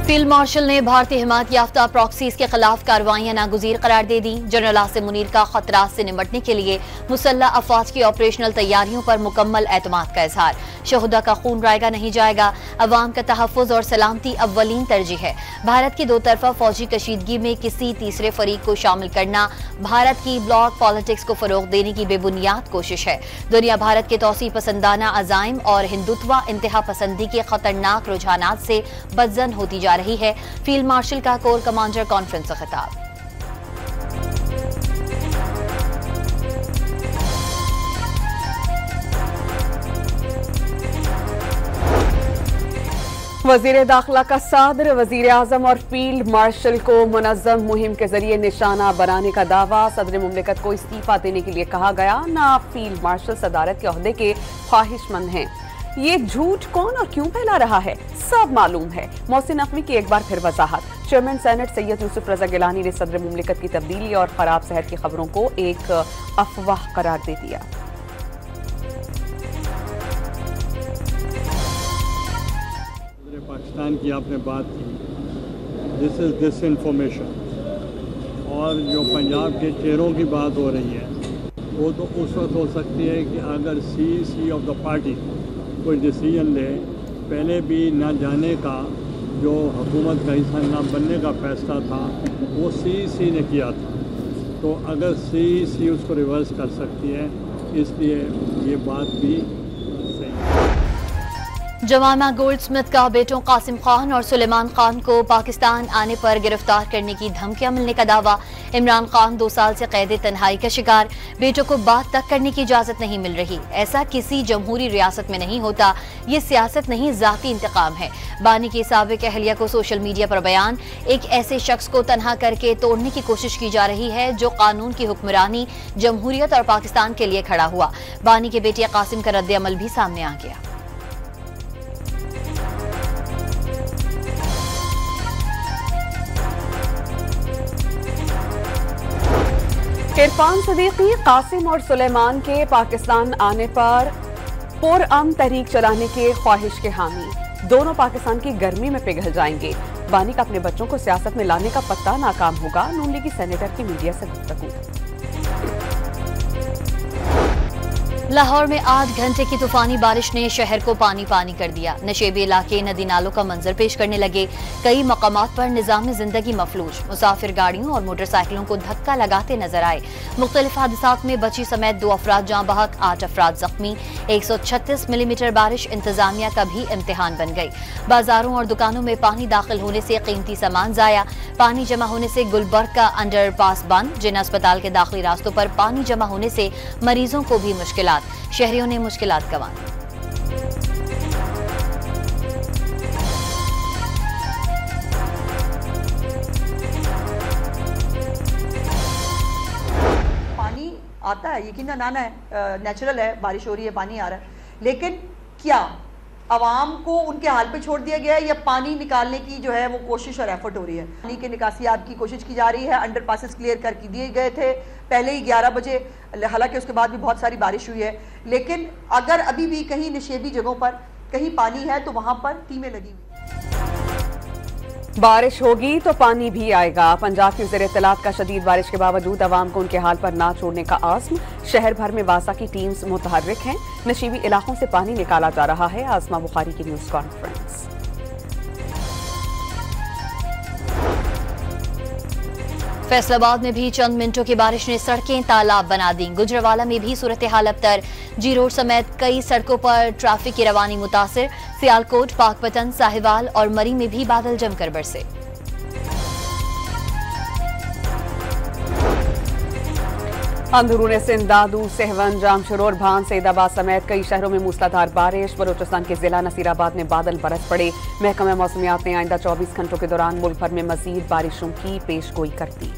Field marshal ने भारतीय हिमायत याफ्ता प्रॉक्सीज के खिलाफ कार्रवाइयां नागुज़ीर करार दे दी। जनरल आसिम मुनीर का खतरात से निपटने के लिए मुसल्लह अफवाज की ऑपरेशनल तैयारियों पर मुकम्मल एतमाद का इजहार। शहुदा का खून रायगा नहीं जाएगा, अवाम का तहफ़्फ़ुज़ और सलामती अव्वलीन तरजीह है। भारत की दो तरफा फौजी कशीदगी में किसी तीसरे फरीक को शामिल करना भारत की ब्लॉक पॉलिटिक्स को फरोग देने की बेबुनियाद कोशिश है। दुनिया भारत के तौसी पसंदाना अज़ाइम और हिंदुत्वा इंतहा पसंदी के खतरनाक रुझानात से बदजन होती जा रही है। फील्ड मार्शल का कोर कमांडर कॉन्फ्रेंस से खिताब। वजीर दाखिला का सदर वजीर आजम और फील्ड मार्शल को मुनज़्ज़म मुहिम के जरिए निशाना बनाने का दावा। सदर मुमलिकत को इस्तीफा देने के लिए कहा गया। ना फील्ड मार्शल सदारत के ओहदे के ख्वाहिशमंद हैं। ये झूठ कौन और क्यों फैला रहा है, सब मालूम है। मोहसिन नकवी की एक बार फिर वजाहत। चेयरमैन सेनेट सैयद यूसुफ रजा गिलानी ने सदर मुमलिकत की तब्दीली और खराब सेहत की खबरों को एक अफवाह करार दे दिया। पाकिस्तान की आपने बात की, दिस इज़ दिस इंफॉर्मेशन। और जो पंजाब के चेहरों की बात हो रही है वो तो उस वक्त हो सकती है कि अगर सी ऑफ द पार्टी कोई डिसीजन ले। पहले भी ना जाने का जो हुकूमत का हिस्सा ना बनने का फैसला था वो सी ने किया था, तो अगर सी उसको रिवर्स कर सकती है, इसलिए ये बात भी सही है। जमामा गोल्डस्मिथ का बेटों कासिम खान और सुलेमान खान को पाकिस्तान आने पर गिरफ्तार करने की धमकियां मिलने का दावा। इमरान खान 2 साल से कैद तन्हाई का शिकार, बेटों को बात तक करने की इजाजत नहीं मिल रही। ऐसा किसी जमहूरी रियासत में नहीं होता, ये सियासत नहीं जाती इंतकाम है। बानी की साबिक अहलिया को सोशल मीडिया पर बयान। एक ऐसे शख्स को तनहा करके तोड़ने की कोशिश की जा रही है जो कानून की हुक्मरानी, जमहूरियत और पाकिस्तान के लिए खड़ा हुआ। बानी के बेटे कासिम का रद्द अमल भी सामने आ गया। इरफान सदीकी कासिम और सुलेमान के पाकिस्तान आने पर पुरअमन तहरीक चलाने के ख्वाहिश के हामी। दोनों पाकिस्तान की गर्मी में पिघल जाएंगे। बानी का अपने बच्चों को सियासत में लाने का पत्ता नाकाम होगा। नून लीगी सेनेटर की मीडिया से गुफ्तगू। लाहौर में 8 घंटे की तूफानी बारिश ने शहर को पानी पानी कर दिया। नशेबी इलाके नदी नालों का मंजर पेश करने लगे। कई मकामात पर निजाम जिंदगी मफलूज। मुसाफिर गाड़ियों और मोटरसाइकिलों को धक्का लगाते नजर आए। मुख्तलिफ हादसात में बच्ची समेत 2 अफराद जाँ बहक, 8 अफराद जख्मी। 136 मिलीमीटर बारिश इंतजामिया का भी इम्तिहान बन गई। बाजारों और दुकानों में पानी दाखिल होने से कीमती सामान जाया। पानी जमा होने से गुलबर्ग का अंडरपास बंद। जिन अस्पताल के दाखिली रास्तों पर पानी जमा होने से मरीजों को भी मुश्किलात। शहरियों ने मुश्किलात गंवाई। पानी आता है, यकीनन आना है, नेचुरल है, बारिश हो रही है, पानी आ रहा है, लेकिन क्या आवाम को उनके हाल पे छोड़ दिया गया है या पानी निकालने की जो है वो कोशिश और एफर्ट हो रही है? पानी के निकासियात की कोशिश की जा रही है। अंडर पासेस क्लियर कर दिए गए थे पहले ही 11 बजे, हालांकि उसके बाद भी बहुत सारी बारिश हुई है, लेकिन अगर अभी भी कहीं निशेबी जगहों पर कहीं पानी है तो वहां पर टीमें लगी हुई। बारिश होगी तो पानी भी आएगा। पंजाब की वज़ीर इत्तलात का शदीद बारिश के बावजूद अवाम को उनके हाल पर ना छोड़ने का आज़्म। शहर भर में वासा की टीम्स मुतहर्रिक हैं। नशीबी इलाकों से पानी निकाला जा रहा है। आसमा बुखारी की न्यूज़ कॉन्फ्रेंस। फैसलाबाद में भी चंद मिनटों की बारिश ने सड़कें तालाब बना दी। गुजरावाला में भी सूरत हाल अबतर। जी रोड समेत कई सड़कों पर ट्रैफिक की रवानी मुतासिर। सियालकोट, पाकपतन, साहिवाल और मरी में भी बादल जमकर बरसे। अंदरूनी सिंध, दादू, सहवन, जामशोर, भान, सैदाबाद समेत कई शहरों में मूसलाधार बारिश। बलोचिस्तान के जिला नसीराबाद में बादल बरस पड़े। महकमा मौसमियात ने आइंदा 24 घंटों के दौरान मुल्क भर में मजीद बारिशों की पेशगोई कर दी।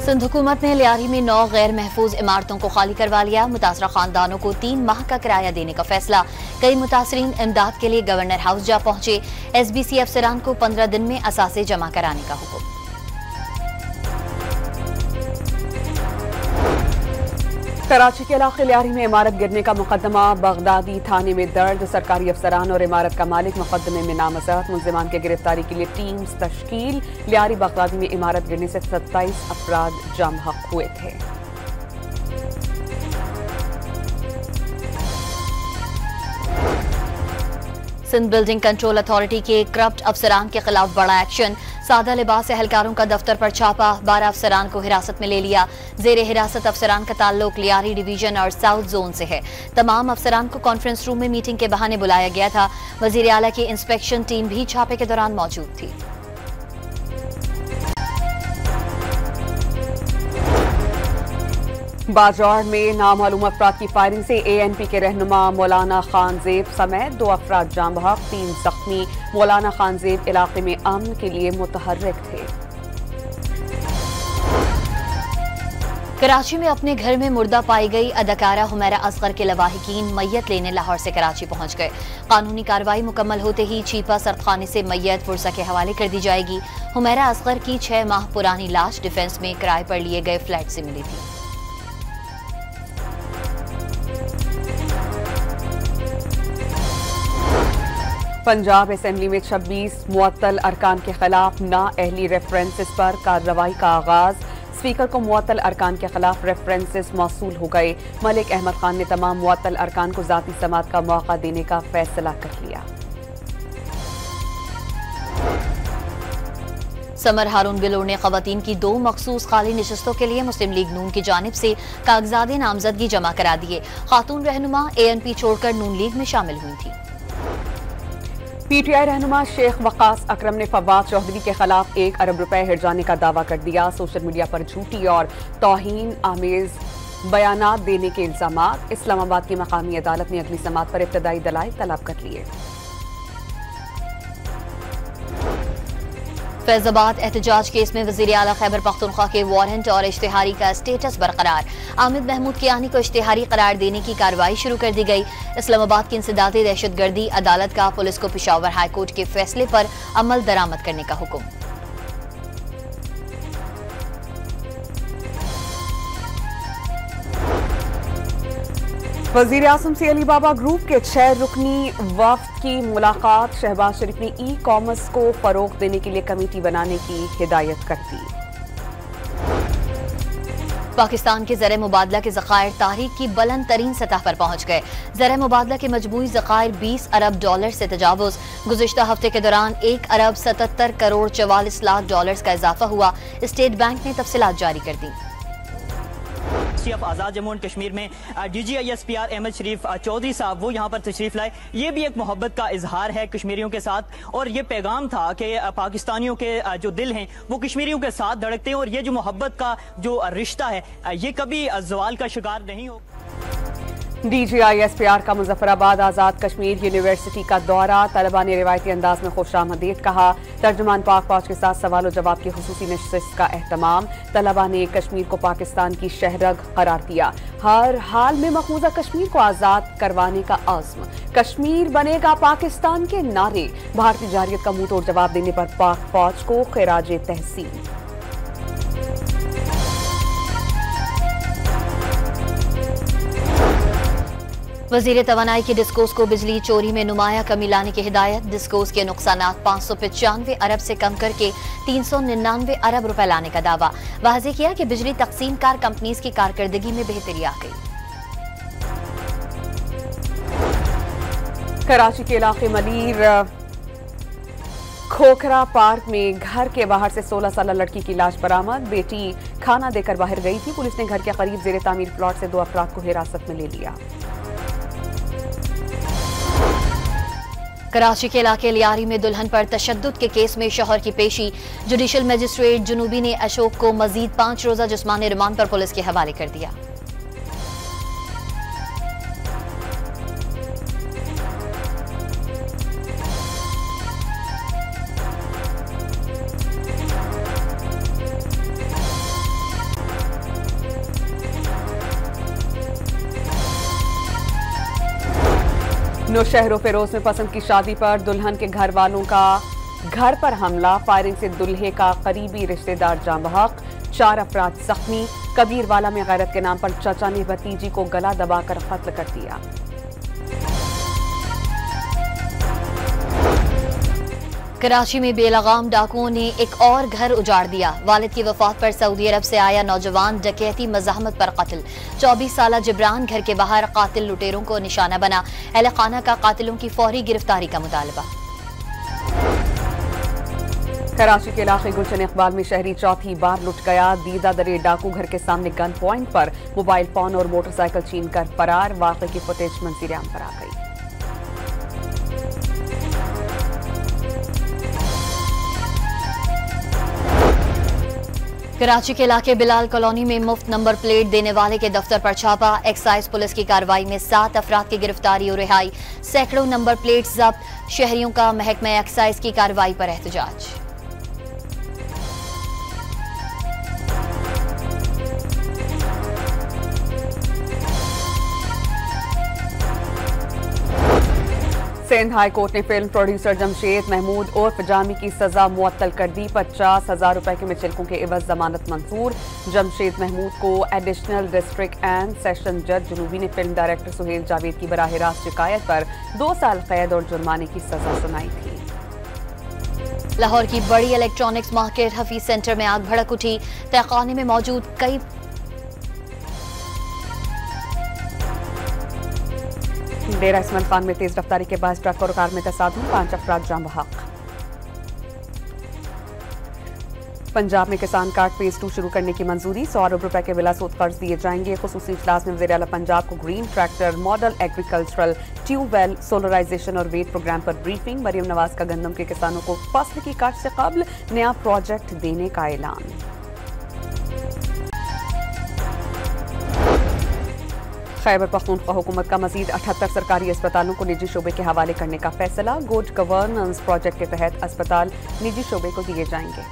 सिंध हुकूमत ने लियारी में 9 गैर महफूज इमारतों को खाली करवा लिया। मुतासरा खानदानों को 3 माह का किराया देने का फैसला। कई मुतासरीन इमदाद के लिए गवर्नर हाउस जा पहुंचे। SBC अफसरान को 15 दिन में असासे जमा कराने का हुक्म। कराची के इलाके लियारी में इमारत गिरने का मुकदमा बगदादी थाने में दर्ज। सरकारी अफसरान और इमारत का मालिक मुकदमे में नामजद। मुल्जिमान की गिरफ्तारी के लिए टीम्स तश्कील। लियारी बगदादी में इमारत गिरने से 27 अफराद जाम हक हुए थे। सिंध बिल्डिंग कंट्रोल अथॉरिटी के करप्ट अफसरान के खिलाफ बड़ा एक्शन। सादा लिबास एहलकारों का दफ्तर पर छापा। 12 अफसरान को हिरासत में ले लिया। जेर हिरासत अफसरान का ताल्लुक लियारी डिवीजन और साउथ जोन से है। तमाम अफसरान को कॉन्फ्रेंस रूम में मीटिंग के बहाने बुलाया गया था। वजीर आला की इंस्पेक्शन टीम भी छापे के दौरान मौजूद थी। बाजौर में नामालूम अफराद की फायरिंग से ANP के रहनुमा मौलाना खान ज़ेब समेत 2 अफराद जाम बहक, 3 जख्मी। मौलाना खान ज़ेब इलाके में अमन के लिए मुतहर्रिक थे। कराची में अपने घर में मुर्दा पाई गई अदाकारा हुमैरा असगर के लवाहिकीन मैयत लेने लाहौर से कराची पहुंच गए। कानूनी कार्रवाई मुकम्मल होते ही चीपा सर्दखाने से मैयत पुरसा के हवाले कर दी जाएगी। हुमैरा असगर की 6 माह पुरानी लाश डिफेंस में किराए पर लिए गए फ्लैट से मिली थी। पंजाब असेंबली में 26 मुअत्तल अरकान के खिलाफ नाअहली रेफरेंसेस पर कार्रवाई का आगाज। स्पीकर को मुअत्तल अरकान के खिलाफ रेफरेंसेस मौसूल हो गए। मलिक अहमद खान ने तमाम मुअत्तल अरकान को जाती समात का मौका देने का फैसला कर लिया। समर हारून बिलोर ने खवातीन की 2 मखसूस खाली नशस्तों के लिए मुस्लिम लीग नून की जानिब से कागजात नामजदगी जमा करा दिए। खातून रहनुमा ANP छोड़कर नून लीग में शामिल हुई थी। PTI रहनुमा शेख वकास अकरम ने फवाद चौधरी के खिलाफ 1 अरब रुपए हिर्जाने का दावा कर दिया। सोशल मीडिया पर झूठी और तौहीन आमेज बयानात देने के इल्जामात। इस्लामाबाद की मकामी अदालत ने अगली समात पर इब्तदाई दलाइल तलब कर लिए। फैजाबाद एहतजाज केस में वजीर आला खैबर पख्तूनख्वा के वारंट और इश्तिहारी का स्टेटस बरकरार। आमिद महमूद कियानी को इश्तिहारी करार देने की कार्रवाई शुरू कर दी गई। इस्लामाबाद की इंसदादी दहशतगर्दी अदालत का पुलिस को पेशावर हाईकोर्ट के फैसले पर अमल दरामद करने का हुक्म। वजीर आज़म से अली बाबा ग्रुप के 6 रुकनी वफ्द की मुलाकात। शहबाज शरीफ ने ई-कॉमर्स को फरोग देने के लिए कमेटी बनाने की हिदायत कर दी। पाकिस्तान के ज़र मुबादला के ज़खायर तारीख की बुलंद तरीन सतह पर पहुंच गए। ज़र मुबादला के मजमूई ज़खायर 20 अरब डॉलर से तजावुज़। गुज़िश्ता हफ्ते के दौरान 1 अरब 77 करोड़ 44 लाख डॉलर का इजाफा हुआ। स्टेट बैंक ने तफसीलात जारी कर दी। आज़ाद जम्मू एंड कश्मीर में DGISPR अहमद शरीफ चौधरी साहब वो यहाँ पर तशरीफ लाए। ये भी एक मोहब्बत का इजहार है कश्मीरियों के साथ और ये पैगाम था कि पाकिस्तानियों के जो दिल हैं वो कश्मीरियों के साथ धड़कते हैं और ये जो मोहब्बत का जो रिश्ता है ये कभी ज़वाल का शिकार नहीं हो। DGISPR का मुजफ्फराबाद आज़ाद कश्मीर यूनिवर्सिटी का दौरा। तलबा ने रिवायती अंदाज में खुशामदीद कहा। तर्जुमान पाक फौज के साथ सवाल जवाब की खुसूसी नशिस्त का एहतमाम। तलबा ने कश्मीर को पाकिस्तान की शहरग करार दिया। हर हाल में मकबूजा कश्मीर को आज़ाद करवाने का आज़्म। कश्मीर बनेगा पाकिस्तान के नारे। भारतीय जारियत का मुंह तोड़ जवाब देने पर पाक फौज को खिराजे तहसीन। वजीर तवानाई की डिस्कोस को बिजली चोरी में नुमाया कमी लाने की हिदायत। डिस्कोस के नुकसानात 595 अरब से कम करके 399 अरब रुपए लाने का दावा। वाज़े किया कि बिजली तकसीम कार कंपनीज की कारकर्दगी में बेहतरी आ गई। कराची के इलाके मलीर खोखरा पार्क में घर के बाहर से 16 साल लड़की की लाश बरामद। बेटी खाना देकर बाहर गई थी। पुलिस ने घर के करीब जेर तामीर प्लॉट से 2 अफराद को हिरासत में ले लिया। कराची के इलाके लियारी में दुल्हन पर तशद्दुद के केस में शौहर की पेशी। जुडिशल मजिस्ट्रेट जुनूबी ने अशोक को मजीद 5 रोजा जिस्मानी रिमांड पर पुलिस के हवाले कर दिया। नौशहरों फेरोज में पसंद की शादी पर दुल्हन के घर वालों का घर पर हमला। फायरिंग से दुल्हे का करीबी रिश्तेदार जाम बहक। 4 अफराद जख्मी। कबीरवाला में गैरत के नाम पर चाचा ने भतीजी को गला दबाकर कत्ल कर दिया। कराची में बेलगाम डाकुओं ने एक और घर उजाड़ दिया। वालिद की वफात पर सऊदी अरब से आया नौजवान डकैती मज़ाहमत पर कत्ल। 24 साला जिब्रान घर के बाहर कातिल लुटेरों को निशाना बना। अहले खाना का कातिलों की फौरी गिरफ्तारी का मुतालबा। कराची के इलाके गुलशन इकबाल में शहरी चौथी बार लुट गया। दीदा दरे डाकू घर के सामने गन पॉइंट पर मोबाइल फोन और मोटरसाइकिल छीन कर फरार। वाक़े की फुटेज मंजर-ए-आम पर आ गई। कराची के इलाके बिलाल कॉलोनी में मुफ्त नंबर प्लेट देने वाले के दफ्तर पर छापा। एक्साइज पुलिस की कार्रवाई में 7 अफराद की गिरफ्तारी और रिहाई। सैकड़ों नंबर प्लेट जब्त। शहरियों का महकमा एक्साइज की कार्रवाई पर एहतजाज। सिंध हाई कोर्ट ने फिल्म प्रोड्यूसर जमशेद महमूद उर्फ जामी की सजा मुअत्तल कर दी। 50,000 रुपए के मुचलकों के एवज जमानत मंजूर। जमशेद महमूद को एडिशनल डिस्ट्रिक्ट एंड सेशन जज जनूबी ने फिल्म डायरेक्टर सुहेल जावेद की बराह रास्त शिकायत पर 2 साल कैद और जुर्माने की सजा सुनाई थी। लाहौर की बड़ी इलेक्ट्रॉनिक्स मार्केट हफीज सेंटर में आग भड़क उठी। तहखाने में मौजूद कई डेरा इस्माइल खान में तेज रफ्तारी के बाद ट्रक और कार में तसादुम। 5 अफराद जाम बहक। पंजाब में किसान कार्ड फेज 2 शुरू करने की मंजूरी। 100 अरब रुपए के बिलासूद कर्ज दिए जाएंगे। खुसूसी इजलास में वज़ीर आला पंजाब को green tractor, model agricultural tubewell, solarisation और वेट प्रोग्राम पर ब्रीफिंग। मरियम नवाज का गंदम के किसानों को फसल की काट से कबल नया प्रोजेक्ट देने का ऐलान। खैबर पख्तूनख्वा हुकूमत का मजीद 78 सरकारी अस्पतालों को निजी शोबे के हवाले करने का फैसला। गुड गवर्नेंस प्रोजेक्ट के तहत अस्पताल निजी शोबे को दिए जाएंगे।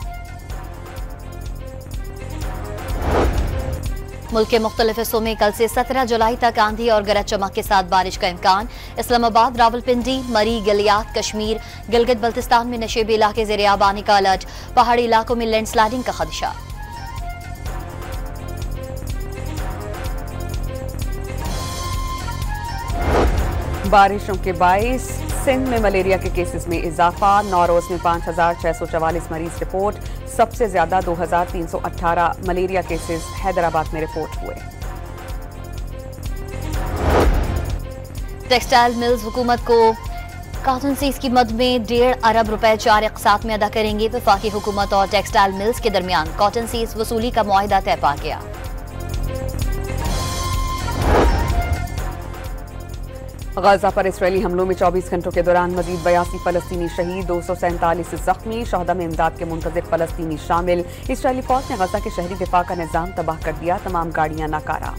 मुल्क के मुख्तलिफ हिस्सों में कल से 17 जुलाई तक आंधी और गरज चमक के साथ बारिश का इम्कान। इस्लामाबाद, रावलपिंडी, मरी, गलियात, कश्मीर, गिलगित बल्तिस्तान में नशेबी इलाके ज़ेरे आब आने का अलर्ट। पहाड़ी इलाकों में लैंडस्लाइडिंग का खदशा। बारिशों के बाइस सिंध में मलेरिया के केसेस में इजाफा। नौरोज में 5,644 मरीज रिपोर्ट। सबसे ज्यादा 2,318 मलेरिया केसेस हैदराबाद में रिपोर्ट हुए। टेक्सटाइल मिल्स हुकूमत को कॉटन सीज की मद में 1.5 अरब रुपए 4 अक़सात में अदा करेंगे। वफाकी हुकूमत और टेक्सटाइल मिल्स के दरमियान कॉटन सीज वसूली का मुआहिदा तय पा गया। गजा पर इसराइली हमलों में 24 घंटों के दौरान मजीद 82 फलस्तीनी शहीद, 247 जख्मी। शहदा में इमदाद के मुंतज़िर फलस्तीनी शामिल। इसराइली फौज ने गजा के शहरी दिफा का निज़ाम तबाह कर दिया। तमाम गाड़ियां नाकारा।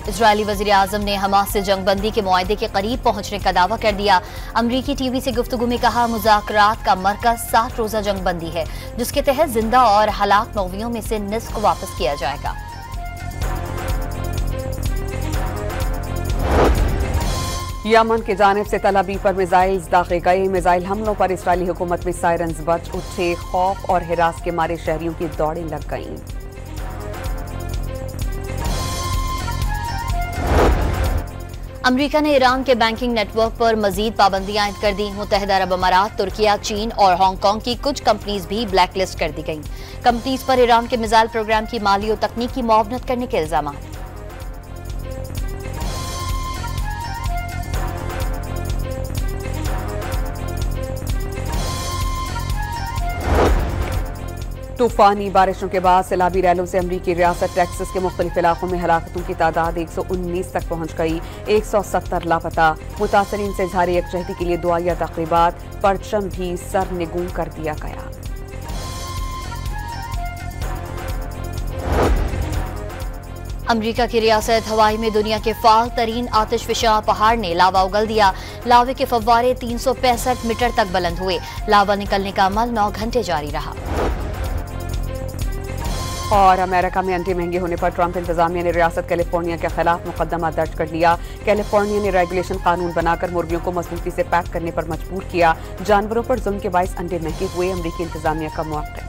इजरायली वज़ीर आज़म ने हमास से जंगबंदी के मुआहदे के करीब पहुंचने का दावा कर दिया। अमरीकी टीवी से गुफ्तगू में कहा, मुज़ाकरात का मरकज 60 रोज़ा जंगबंदी है, जिसके तहत जिंदा और हलाक मग़वियों में से निस्फ को वापस किया जाएगा। यमन की जानिब से तल अवीव पर मिसाइल्स दागे गए। मिसाइल हमलों पर इसराइली हुकूमत में सायरन्स बज उठे। खौफ और हिरास के मारे शहरियों की दौड़ें लग गईं। अमरीका ने ईरान के बैंकिंग नेटवर्क पर मजीद पाबंदियां आयद कर दी। मुत्तहिदा अरब अमारात, तुर्किया, चीन और हांगकांग की कुछ कंपनीज भी ब्लैकलिस्ट कर दी गईं। कंपनीज पर ईरान के मिसाइल प्रोग्राम की माली और तकनीकी मुआवनत करने के इल्जाम। तूफानी बारिशों के बाद सैलाबी रैलों से अमरीकी रियासत टेक्सास के मुख्तलिफ इलाकों में हलाकतों की तादाद 119 तक पहुंच गई। 170 लापता। मुतासरीन से इज़हार यकजहती के लिए दुआया तक़रीबात, परचम भी सरनिगूं कर दिया गया। अमरीका की रियासत हवाई में दुनिया के फाल तरीन आतिशफिशा पहाड़ ने लावा उगल दिया। लावे के फव्वारे 365 मीटर तक बुलंद हुए। लावा निकलने का अमल 9 घंटे जारी रहा। और अमेरिका में अंडे महंगे होने पर ट्रंप इंतजामिया ने रियासत कैलिफोर्निया के खिलाफ मुकदमा दर्ज कर लिया। कैलिफोर्निया ने रेगुलेशन कानून बनाकर मुर्गियों को मजबूती से पैक करने पर मजबूर किया। जानवरों पर जुल्म के बायस अंडे महंगे हुए, अमरीकी इंतजामिया का मौक़िफ़।